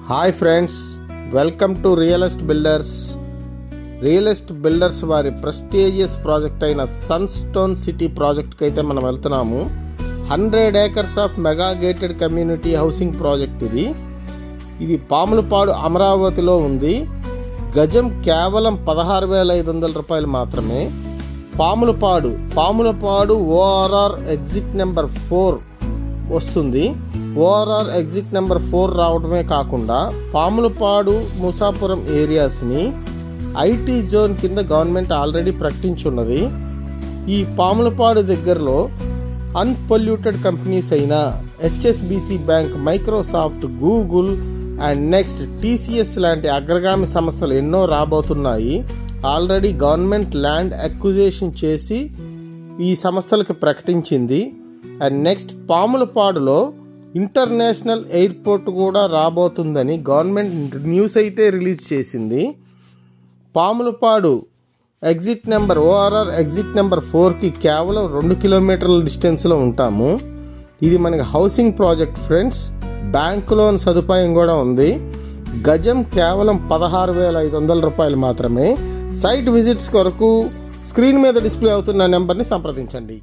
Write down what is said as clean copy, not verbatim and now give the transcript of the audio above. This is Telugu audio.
Hi friends, welcome to realist builders. Realist builders వారి ప్రెస్టీజియస్ ప్రాజెక్ట్ అయిన సన్స్టోన్ సిటీ ప్రాజెక్ట్కి అయితే మనం వెళ్తున్నాము. 100 acres of mega gated community housing project ఇది పాములపాడు అమరావతిలో ఉంది. గజం కేవలం 16,500 రూపాయలు మాత్రమే. పాములపాడు ఓఆర్ఆర్ ఎగ్జిట్ నెంబర్ 4 వస్తుంది. ఓఆర్ఆర్ ఎగ్జిట్ నెంబర్ 4 రావడమే కాకుండా పాములపాడు ముసాపురం ఏరియాస్ని ఐటీ జోన్ కింద గవర్నమెంట్ ఆల్రెడీ ప్రకటించున్నది. ఈ పాములపాడు దగ్గరలో అన్పొల్యూటెడ్ కంపెనీస్ అయిన HSBC bank, Microsoft, Google and next TCS లాంటి అగ్రగామి సంస్థలు ఎన్నో రాబోతున్నాయి. ఆల్రెడీ గవర్నమెంట్ ల్యాండ్ అక్విజిషన్ చేసి ఈ సంస్థలకు ప్రకటించింది. అండ్ నెక్స్ట్ పాములపాడులో ఇంటర్నేషనల్ ఎయిర్పోర్ట్ కూడా రాబోతుందని గవర్నమెంట్ న్యూస్ అయితే రిలీజ్ చేసింది. Pamulapadu exit number ORR exit number 4కి కేవలం 2 కిలోమీటర్ల డిస్టెన్స్లో ఉంటాము. ఇది మనకి housing project friends. Bank loan సదుపాయం కూడా ఉంది. గజం కేవలం 16,500 రూపాయలు మాత్రమే. సైట్ విజిట్స్ కొరకు స్క్రీన్ మీద డిస్ప్లే అవుతున్న నెంబర్ని సంప్రదించండి.